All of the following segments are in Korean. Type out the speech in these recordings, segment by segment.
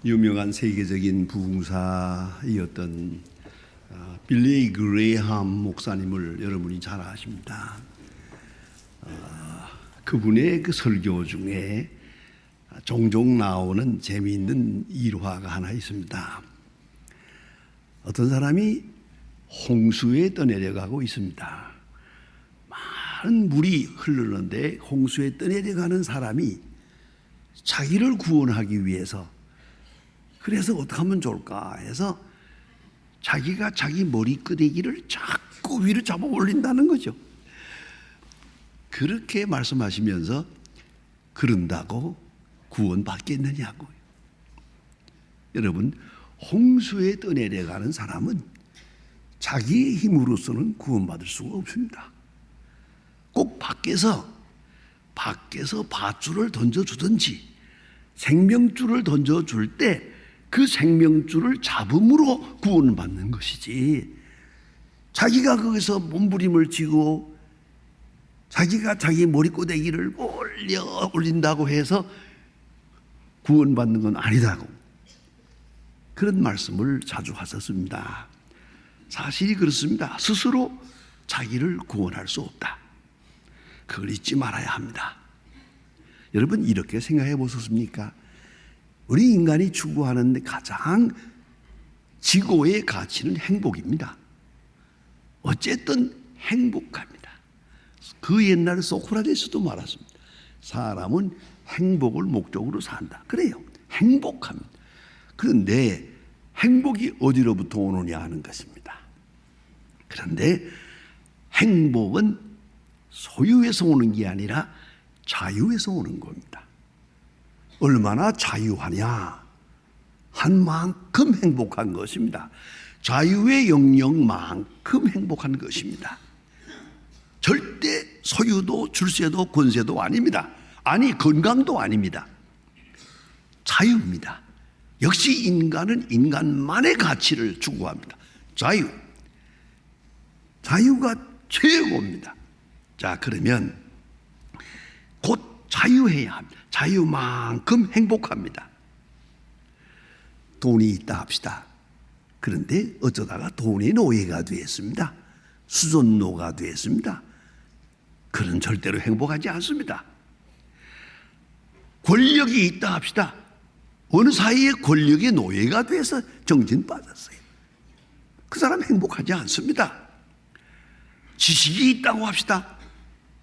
유명한 세계적인 부흥사이었던 빌리 그레이함 목사님을 여러분이 잘 아십니다. 그분의 그 설교 중에 종종 나오는 재미있는 일화가 하나 있습니다. 어떤 사람이 홍수에 떠내려가고 있습니다. 많은 물이 흐르는데 홍수에 떠내려가는 사람이 자기를 구원하기 위해서 그래서 어떻게 하면 좋을까 해서 자기가 자기 머리끄댕이를 자꾸 위로 잡아 올린다는 거죠. 그렇게 말씀하시면서 그런다고 구원받겠느냐고요. 여러분, 홍수에 떠내려가는 사람은 자기의 힘으로서는 구원받을 수가 없습니다. 꼭 밖에서 밧줄을 던져주든지 생명줄을 던져줄 때 그 생명줄을 잡음으로 구원을 받는 것이지, 자기가 거기서 몸부림을 치고 자기가 자기 머리꼬대기를 올린다고 해서 구원받는 건 아니다고 그런 말씀을 자주 하셨습니다. 사실이 그렇습니다. 스스로 자기를 구원할 수 없다. 그걸 잊지 말아야 합니다. 여러분, 이렇게 생각해 보셨습니까? 우리 인간이 추구하는 가장 지고의 가치는 행복입니다. 어쨌든 행복합니다. 그 옛날 소크라테스도 말했습니다. 사람은 행복을 목적으로 산다. 그래요. 행복합니다. 그런데 행복이 어디로부터 오느냐 하는 것입니다. 그런데 행복은 소유에서 오는 게 아니라 자유에서 오는 겁니다. 얼마나 자유하냐 한 만큼 행복한 것입니다. 자유의 영역만큼 행복한 것입니다. 절대 소유도 줄세도 권세도 아닙니다. 아니, 건강도 아닙니다. 자유입니다. 역시 인간은 인간만의 가치를 추구합니다. 자유가 최고입니다. 자, 그러면 곧 자유해야 합니다. 자유만큼 행복합니다. 돈이 있다 합시다. 그런데 어쩌다가 돈의 노예가 되었습니다. 수존노가 되었습니다. 그는 절대로 행복하지 않습니다. 권력이 있다 합시다. 어느 사이에 권력의 노예가 돼서 정신 빠졌어요. 그 사람 행복하지 않습니다. 지식이 있다고 합시다.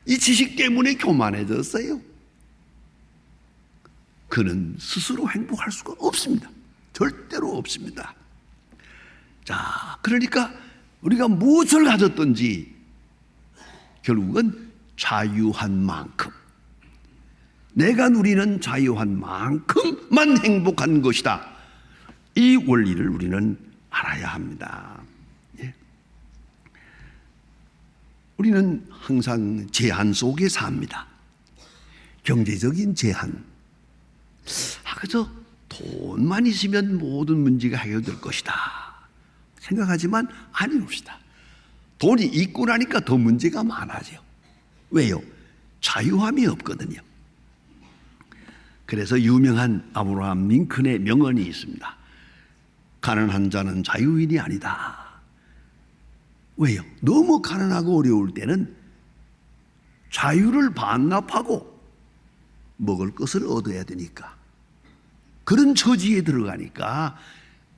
이 지식 때문에 교만해졌어요. 그는 스스로 행복할 수가 없습니다. 절대로 없습니다. 자, 그러니까 우리가 무엇을 가졌든지 결국은 자유한 만큼, 내가 누리는 자유한 만큼만 행복한 것이다. 이 원리를 우리는 알아야 합니다. 예. 우리는 항상 제한 속에 삽니다. 경제적인 제한. 그저 돈만 있으면 모든 문제가 해결될 것이다 생각하지만 아니옵시다. 돈이 있고 나니까 더 문제가 많아져요. 왜요? 자유함이 없거든요. 그래서 유명한 아브라함 링컨의 명언이 있습니다. 가난한 자는 자유인이 아니다. 왜요? 너무 가난하고 어려울 때는 자유를 반납하고 먹을 것을 얻어야 되니까, 그런 처지에 들어가니까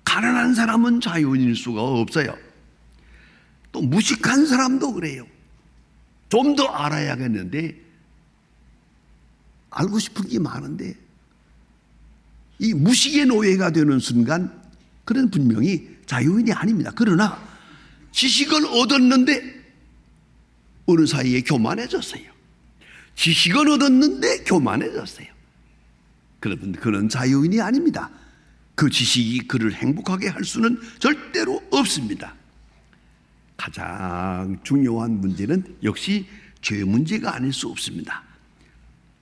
가난한 사람은 자유인일 수가 없어요. 또 무식한 사람도 그래요. 좀 더 알아야겠는데, 알고 싶은 게 많은데 이 무식의 노예가 되는 순간 그는 분명히 자유인이 아닙니다. 그러나 지식을 얻었는데 어느 사이에 교만해졌어요. 지식을 얻었는데 교만해졌어요. 그러면 그는 자유인이 아닙니다. 그 지식이 그를 행복하게 할 수는 절대로 없습니다. 가장 중요한 문제는 역시 죄 문제가 아닐 수 없습니다.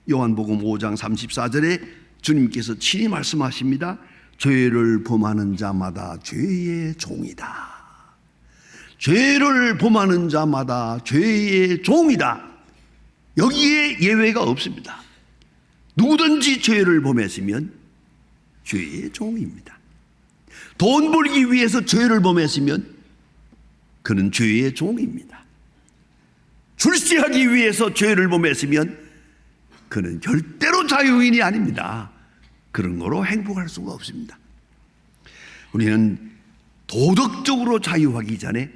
요한복음 5장 34절에 주님께서 친히 말씀하십니다. 죄를 범하는 자마다 죄의 종이다. 죄를 범하는 자마다 죄의 종이다. 여기에 예외가 없습니다. 누구든지 죄를 범했으면 죄의 종입니다. 돈 벌기 위해서 죄를 범했으면 그는 죄의 종입니다. 출세하기 위해서 죄를 범했으면 그는 절대로 자유인이 아닙니다. 그런 거로 행복할 수가 없습니다. 우리는 도덕적으로 자유하기 전에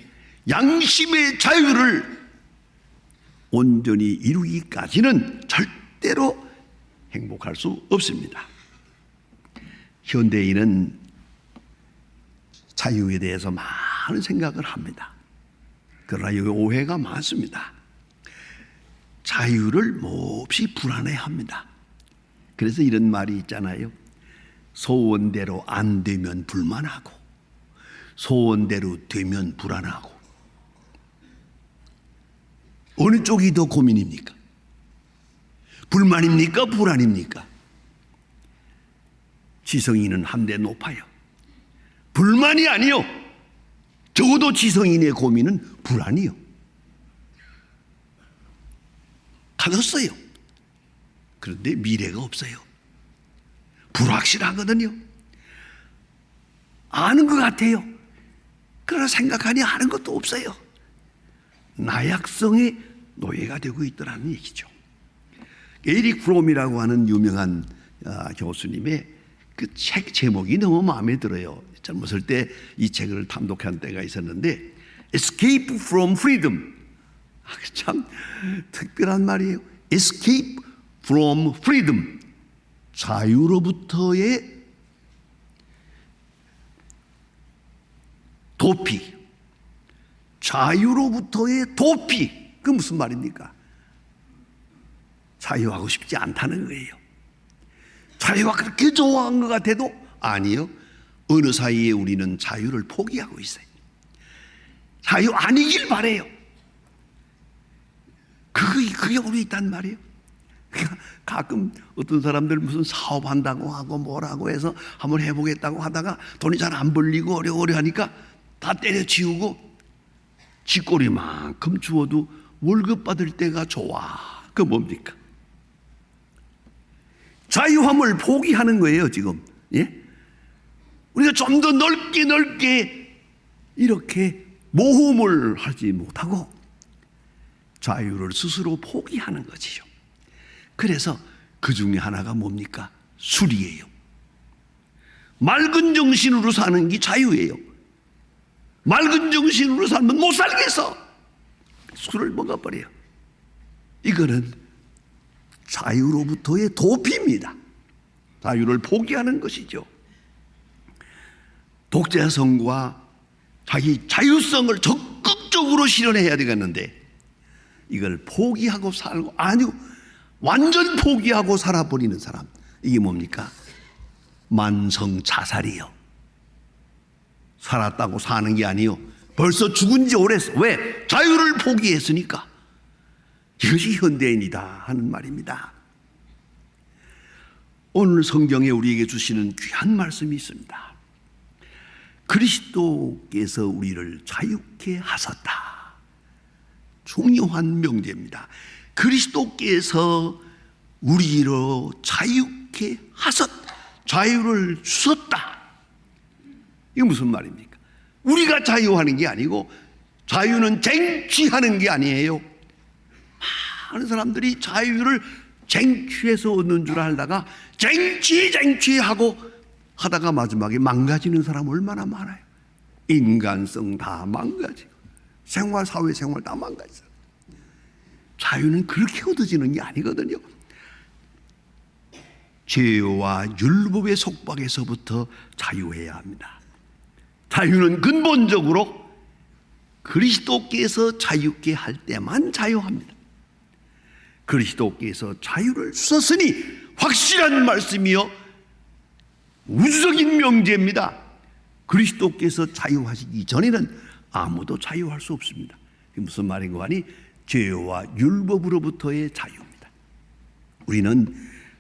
양심의 자유를 온전히 이루기까지는 절대로 행복할 수 없습니다. 현대인은 자유에 대해서 많은 생각을 합니다. 그러나 여기 오해가 많습니다. 자유를 몹시 불안해합니다. 그래서 이런 말이 있잖아요. 소원대로 안 되면 불만하고 소원대로 되면 불안하고. 어느 쪽이 더 고민입니까? 불만입니까? 불안입니까? 지성인은 한데 높아요. 불만이 아니요. 적어도 지성인의 고민은 불안이요. 가졌어요. 그런데 미래가 없어요. 불확실하거든요. 아는 것 같아요. 그러나 생각하니 아는 것도 없어요. 나약성의 노예가 되고 있더라는 얘기죠. 에릭 프롬이라고 하는 유명한 교수님의 그 책 제목이 너무 마음에 들어요. 젊었을 때 이 책을 탐독한 때가 있었는데 Escape from Freedom. 참 특별한 말이에요. Escape from Freedom. 자유로부터의 도피. 자유로부터의 도피. 그 무슨 말입니까? 자유하고 싶지 않다는 거예요. 자유가 그렇게 좋아한 것 같아도 아니요. 어느 사이에 우리는 자유를 포기하고 있어요. 자유 아니길 바래요. 그게 우리 있단 말이에요. 가끔 어떤 사람들 무슨 사업한다고 하고 뭐라고 해서 한번 해보겠다고 하다가 돈이 잘 안 벌리고 어려워 하니까 다 때려치우고 쥐꼬리만큼 주워도 월급 받을 때가 좋아. 그 뭡니까? 자유함을 포기하는 거예요 지금. 예? 우리가 좀 더 넓게 이렇게 모험을 하지 못하고 자유를 스스로 포기하는 거지요. 그래서 그 중에 하나가 뭡니까? 술이에요. 맑은 정신으로 사는 게 자유예요. 맑은 정신으로 살면 못 살겠어. 술을 먹어버려요. 이거는 자유로부터의 도피입니다. 자유를 포기하는 것이죠. 독자성과 자기 자유성을 적극적으로 실현해야 되겠는데 이걸 포기하고 살고 아니요 완전 포기하고 살아버리는 사람, 이게 뭡니까? 만성 자살이요. 살았다고 사는 게 아니요 벌써 죽은 지 오래서. 왜? 자유를 포기했으니까. 이것이 현대인이다 하는 말입니다. 오늘 성경에 우리에게 주시는 귀한 말씀이 있습니다. 그리스도께서 우리를 자유케 하셨다. 중요한 명제입니다. 그리스도께서 우리로 자유케 하셨, 자유를 주셨다. 이게 무슨 말입니까? 우리가 자유하는 게 아니고 자유는 쟁취하는 게 아니에요. 많은 사람들이 자유를 쟁취해서 얻는 줄 알다가 쟁취하고 하다가 마지막에 망가지는 사람 얼마나 많아요. 인간성 다 망가지고 생활, 사회생활 다 망가져요. 자유는 그렇게 얻어지는 게 아니거든요. 죄와 율법의 속박에서부터 자유해야 합니다. 자유는 근본적으로 그리스도께서 자유케 할 때만 자유합니다. 그리스도께서 자유를 주셨으니 확실한 말씀이요 우주적인 명제입니다. 그리스도께서 자유하시기 전에는 아무도 자유할 수 없습니다. 그게 무슨 말인가 하니 죄와 율법으로부터의 자유입니다. 우리는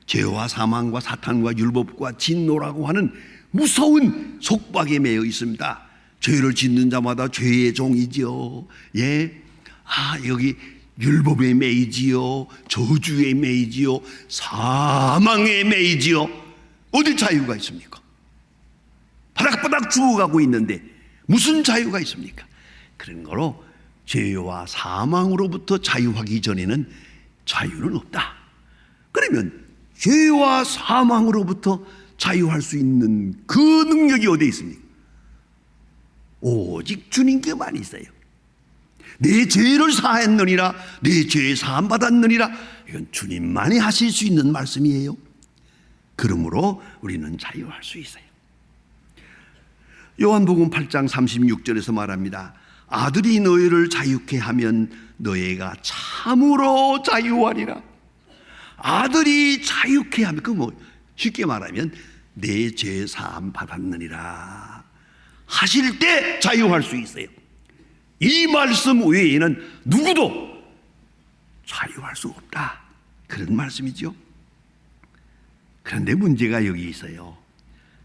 죄와 사망과 사탄과 율법과 진노라고 하는 무서운 속박에 매여 있습니다. 죄를 짓는 자마다 죄의 종이지요. 예, 여기 율법에 매이지요, 저주에 매이지요, 사망에 매이지요. 어디 자유가 있습니까? 바닥바닥 죽어가고 있는데 무슨 자유가 있습니까? 그런 거로 죄와 사망으로부터 자유하기 전에는 자유는 없다. 그러면 죄와 사망으로부터 자유할 수 있는 그 능력이 어디에 있습니까? 오직 주님께만 있어요. 내 죄를 사했느니라, 내 죄 사함 받았느니라. 이건 주님만이 하실 수 있는 말씀이에요. 그러므로 우리는 자유할 수 있어요. 요한복음 8장 36절에서 말합니다. 아들이 너희를 자유케 하면 너희가 참으로 자유하리라. 아들이 자유케 하면, 그 쉽게 말하면 내 죄 사함 받았느니라 하실 때 자유할 수 있어요. 이 말씀 외에는 누구도 자유할 수 없다, 그런 말씀이죠. 그런데 문제가 여기 있어요.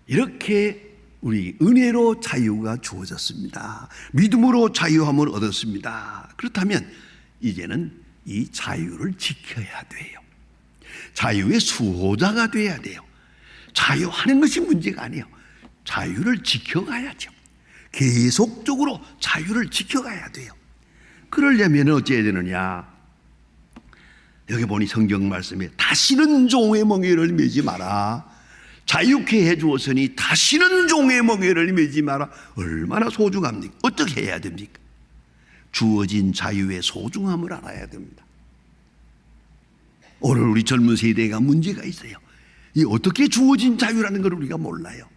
이렇게 우리 은혜로 자유가 주어졌습니다. 믿음으로 자유함을 얻었습니다. 그렇다면 이제는 이 자유를 지켜야 돼요. 자유의 수호자가 돼야 돼요. 자유하는 것이 문제가 아니에요. 자유를 지켜가야죠. 계속적으로 자유를 지켜가야 돼요. 그러려면 어찌해야 되느냐? 여기 보니 성경 말씀에 다시는 종의 멍에를 매지 마라. 자유케 해주었으니 다시는 종의 멍에를 매지 마라. 얼마나 소중합니까? 어떻게 해야 됩니까? 주어진 자유의 소중함을 알아야 됩니다. 오늘 우리 젊은 세대가 문제가 있어요. 이 어떻게 주어진 자유라는 걸 우리가 몰라요.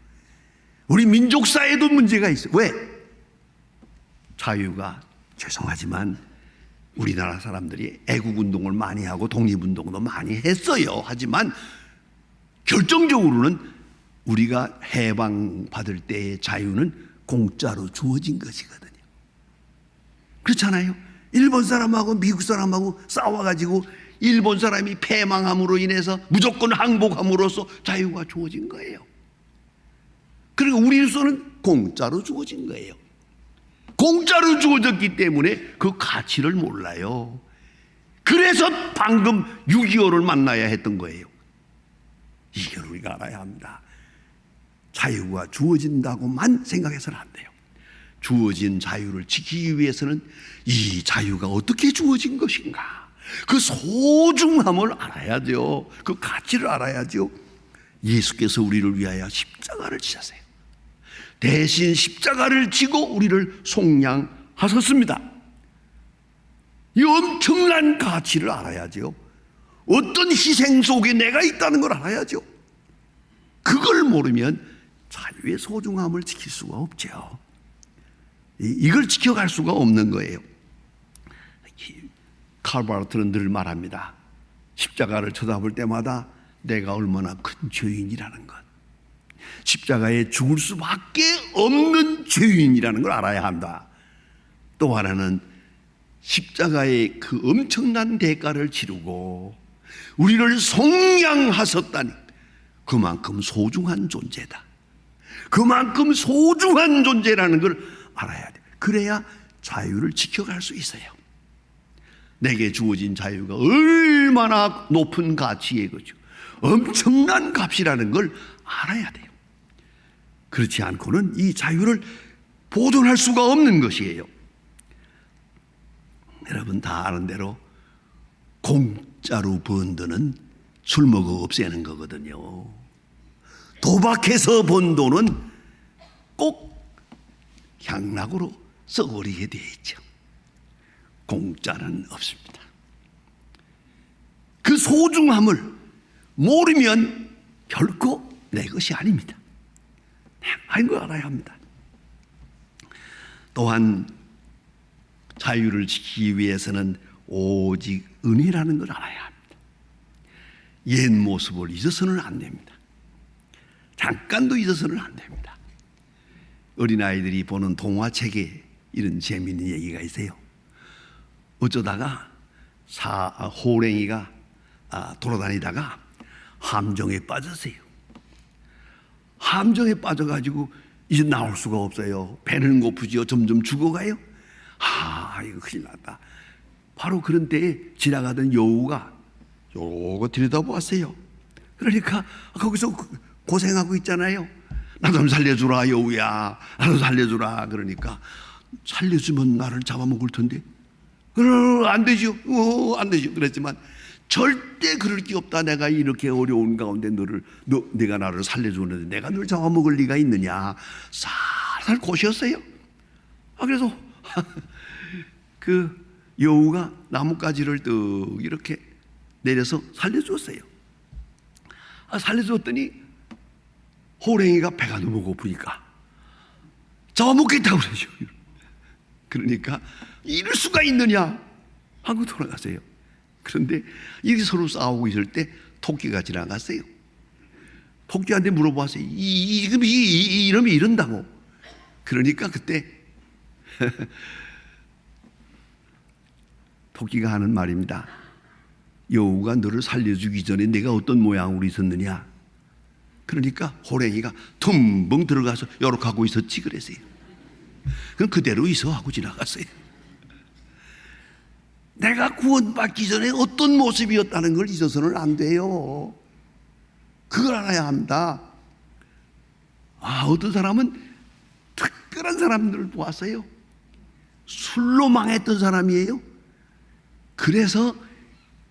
우리 민족사에도 문제가 있어요. 왜? 자유가, 죄송하지만 우리나라 사람들이 애국운동을 많이 하고 독립운동도 많이 했어요. 하지만 결정적으로는 우리가 해방받을 때의 자유는 공짜로 주어진 것이거든요. 그렇잖아요. 일본 사람하고 미국 사람하고 싸워가지고 일본 사람이 패망함으로 인해서 무조건 항복함으로써 자유가 주어진 거예요. 그리고 우리로서는 공짜로 주어진 거예요. 공짜로 주어졌기 때문에 그 가치를 몰라요. 그래서 방금 6.25를 만나야 했던 거예요. 이걸 우리가 알아야 합니다. 자유가 주어진다고만 생각해서는 안 돼요. 주어진 자유를 지키기 위해서는 이 자유가 어떻게 주어진 것인가, 그 소중함을 알아야죠. 그 가치를 알아야죠. 예수께서 우리를 위하여 십자가를 지셨어요. 대신 십자가를 지고 우리를 속량하셨습니다. 이 엄청난 가치를 알아야죠. 어떤 희생 속에 내가 있다는 걸 알아야죠. 그걸 모르면 자유의 소중함을 지킬 수가 없죠. 이걸 지켜갈 수가 없는 거예요. 칼 바르트는 늘 말합니다. 십자가를 쳐다볼 때마다 내가 얼마나 큰 죄인이라는 것, 십자가에 죽을 수밖에 없는 죄인이라는 걸 알아야 한다. 또 하나는 십자가의 그 엄청난 대가를 치르고 우리를 속량하셨다니 그만큼 소중한 존재다. 그만큼 소중한 존재라는 걸 알아야 돼. 그래야 자유를 지켜갈 수 있어요. 내게 주어진 자유가 얼마나 높은 가치의 거죠. 엄청난 값이라는 걸 알아야 돼요. 그렇지 않고는 이 자유를 보존할 수가 없는 것이에요. 여러분 다 아는 대로 공짜로 번 돈은 술 먹어 없애는 거거든요. 도박해서 번 돈은 꼭 향락으로 써버리게 되어 있죠. 공짜는 없습니다. 그 소중함을 모르면 결코 내 것이 아닙니다. 하는 걸 알아야 합니다. 또한 자유를 지키기 위해서는 오직 은혜라는 걸 알아야 합니다. 옛 모습을 잊어서는 안 됩니다. 잠깐도 잊어서는 안 됩니다. 어린아이들이 보는 동화책에 이런 재미있는 얘기가 있어요. 어쩌다가 호랭이가 돌아다니다가 함정에 빠졌어요. 함정에 빠져가지고 이제 나올 수가 없어요. 배는 고프지요. 점점 죽어가요. 이거 큰일 났다. 바로 그런 때에 지나가던 여우가 요거 들여다보았어요. 그러니까 거기서 고생하고 있잖아요. 나 좀 살려주라 여우야, 나 좀 살려주라. 그러니까 살려주면 나를 잡아먹을 텐데 안 되죠. 안 되죠. 그랬지만 절대 그럴 게 없다. 내가 이렇게 어려운 가운데 내가 나를 살려주는데 내가 널 잡아먹을 리가 있느냐. 살살 고셨어요. 그래서 그 여우가 나뭇가지를 뚝 이렇게 내려서 살려주었어요. 살려주었더니 호랭이가 배가 너무 고프니까 잡아먹겠다고 그러죠. 그러니까 이럴 수가 있느냐 하고 돌아가세요. 그런데 이렇게 서로 싸우고 있을 때 토끼가 지나갔어요. 토끼한테 물어봤어요. 이름이 이런다고. 그러니까 그때 토끼가 하는 말입니다. 여우가 너를 살려주기 전에 내가 어떤 모양으로 있었느냐. 그러니까 호랭이가 tum벙 들어가서 요렇게 하고 있었지 그랬어요. 그럼 그대로 있어 하고 지나갔어요. 내가 구원받기 전에 어떤 모습이었다는 걸 잊어서는 안 돼요. 그걸 알아야 합니다. 어떤 사람은 특별한 사람들을 보았어요. 술로 망했던 사람이에요. 그래서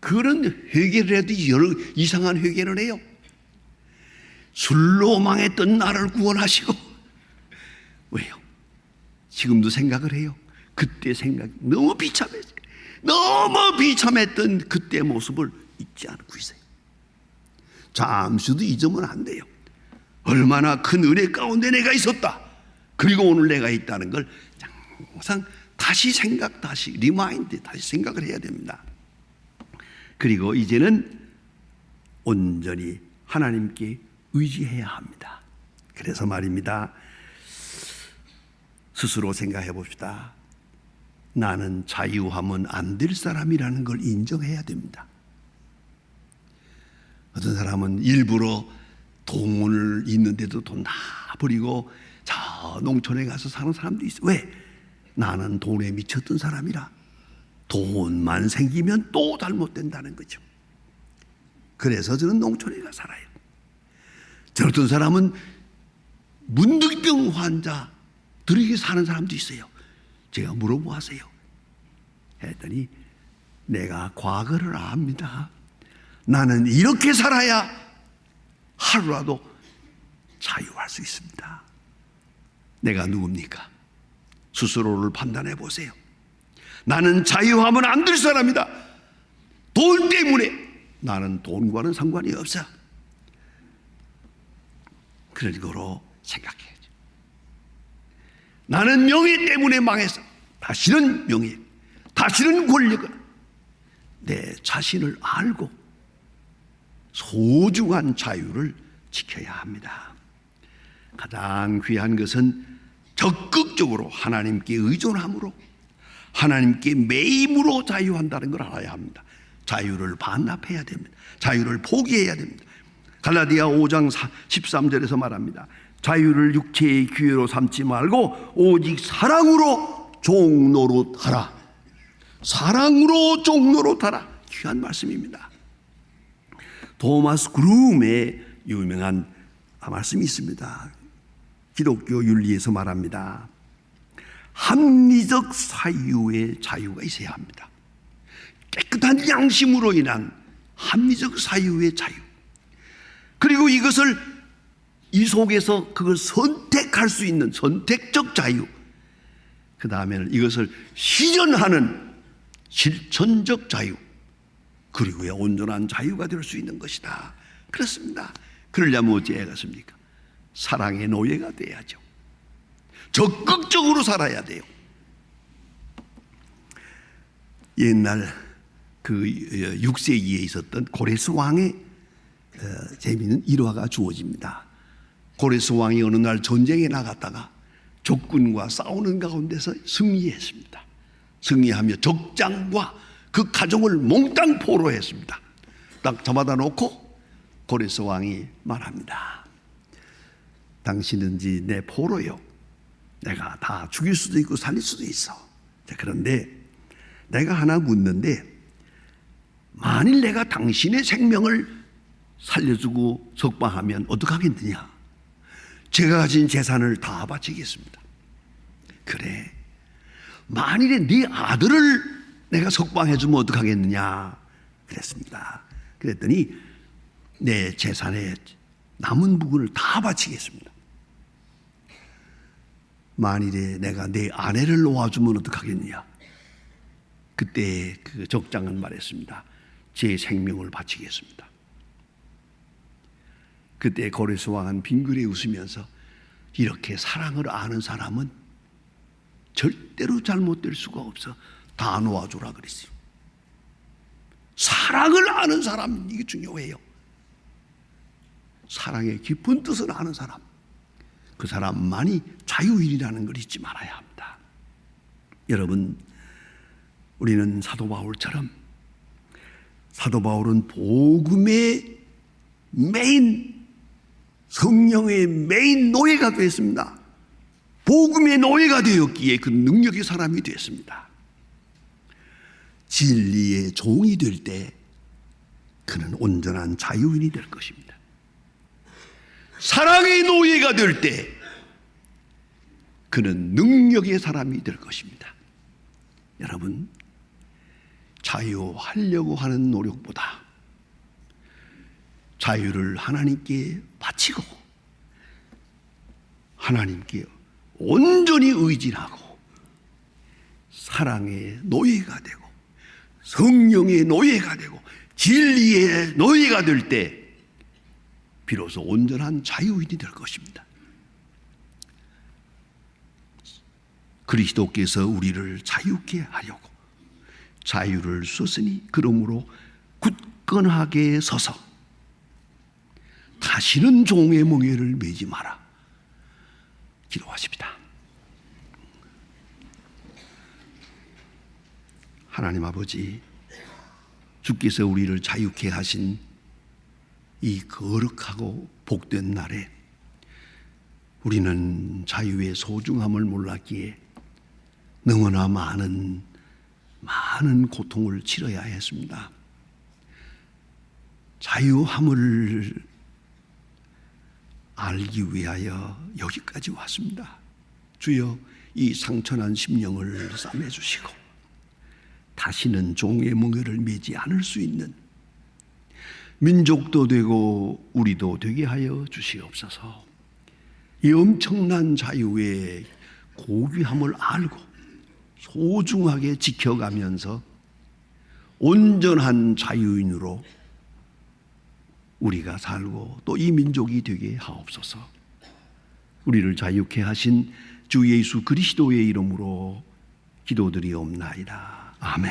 그런 회개를 해도 여러 이상한 회개를 해요. 술로 망했던 나를 구원하시고. 왜요? 지금도 생각을 해요. 그때 생각이 너무 비참했어요. 너무 비참했던 그때 모습을 잊지 않고 있어요. 잠시도 잊으면 안 돼요. 얼마나 큰 은혜 가운데 내가 있었다. 그리고 오늘 내가 있다는 걸 항상 다시 리마인드, 다시 생각을 해야 됩니다. 그리고 이제는 온전히 하나님께 의지해야 합니다. 그래서 말입니다. 스스로 생각해 봅시다. 나는 자유하면 안 될 사람이라는 걸 인정해야 됩니다. 어떤 사람은 일부러 돈을 있는데도 돈 다 버리고 저 농촌에 가서 사는 사람도 있어요. 왜? 나는 돈에 미쳤던 사람이라. 돈만 생기면 또 잘못된다는 거죠. 그래서 저는 농촌에 가 살아요. 어떤 사람은 문득병 환자들에게 사는 사람도 있어요. 제가 물어보았어요. 했더니 내가 과거를 압니다. 나는 이렇게 살아야 하루라도 자유할 수 있습니다. 내가 누굽니까? 스스로를 판단해 보세요. 나는 자유하면 안 될 사람이다. 돈 때문에. 나는 돈과는 상관이 없어. 그런 거로 생각해야죠. 나는 명예 때문에 망했어. 다시는 명예, 다시는 권력을 내 자신을 알고 소중한 자유를 지켜야 합니다. 가장 귀한 것은 적극적으로 하나님께 의존함으로 하나님께 매임으로 자유한다는 걸 알아야 합니다. 자유를 반납해야 됩니다. 자유를 포기해야 됩니다. 갈라디아 5장 13절에서 말합니다. 자유를 육체의 기회로 삼지 말고 오직 사랑으로 종노릇하라. 사랑으로 종노릇하라. 귀한 말씀입니다. 토마스 그룸의 유명한 말씀이 있습니다. 기독교 윤리에서 말합니다. 합리적 사유의 자유가 있어야 합니다. 깨끗한 양심으로 인한 합리적 사유의 자유. 그리고 이것을 이 속에서 그걸 선택할 수 있는 선택적 자유. 그 다음에는 이것을 실현하는 실천적 자유. 그리고야 온전한 자유가 될 수 있는 것이다. 그렇습니다. 그러려면 어찌해야겠습니까? 사랑의 노예가 돼야죠. 적극적으로 살아야 돼요. 옛날 그 6세기에 있었던 고레스 왕의 재미있는 일화가 주어집니다. 고레스 왕이 어느 날 전쟁에 나갔다가 적군과 싸우는 가운데서 승리했습니다. 승리하며 적장과 그 가족을 몽땅 포로했습니다. 딱 잡아다 놓고 고레스 왕이 말합니다. 당신은지 내 포로요. 내가 다 죽일 수도 있고 살릴 수도 있어. 그런데 내가 하나 묻는데, 만일 내가 당신의 생명을 살려주고 석방하면 어떡하겠느냐? 제가 가진 재산을 다 바치겠습니다. 그래, 만일에 네 아들을 내가 석방해주면 어떡하겠느냐 그랬습니다. 그랬더니 내 재산의 남은 부분을 다 바치겠습니다. 만일에 내가 내 아내를 놓아주면 어떡하겠느냐. 그때 그 적장은 말했습니다. 제 생명을 바치겠습니다. 그때 고레스 왕은 빙그레 웃으면서 이렇게 사랑을 아는 사람은 절대로 잘못될 수가 없어. 다 놓아주라 그랬어요. 사랑을 아는 사람, 이게 중요해요. 사랑의 깊은 뜻을 아는 사람, 그 사람만이 자유인이라는 걸 잊지 말아야 합니다. 여러분, 우리는 사도 바울처럼, 사도 바울은 복음의 메인, 성령의 메인 노예가 됐습니다. 복음의 노예가 되었기에 그 능력의 사람이 됐습니다. 진리의 종이 될 때 그는 온전한 자유인이 될 것입니다. 사랑의 노예가 될 때 그는 능력의 사람이 될 것입니다. 여러분, 자유하려고 하는 노력보다 자유를 하나님께 바치고 하나님께 온전히 의지하고 사랑의 노예가 되고 성령의 노예가 되고 진리의 노예가 될 때 비로소 온전한 자유인이 될 것입니다. 그리스도께서 우리를 자유케 하려고 자유를 주셨으니 그러므로 굳건하게 서서 다시는 종의 멍에를 매지 마라. 기도하십니다. 하나님 아버지, 주께서 우리를 자유케 하신 이 거룩하고 복된 날에 우리는 자유의 소중함을 몰랐기에 너무나 많은 고통을 치러야 했습니다. 자유함을 알기 위하여 여기까지 왔습니다. 주여, 이 상처난 심령을 싸매주시고 다시는 종의 멍에를 매지 않을 수 있는 민족도 되고 우리도 되게 하여 주시옵소서. 이 엄청난 자유의 고귀함을 알고 소중하게 지켜가면서 온전한 자유인으로 우리가 살고 또 이 민족이 되게 하옵소서. 우리를 자유케 하신 주 예수 그리스도의 이름으로 기도드리옵나이다. 아멘.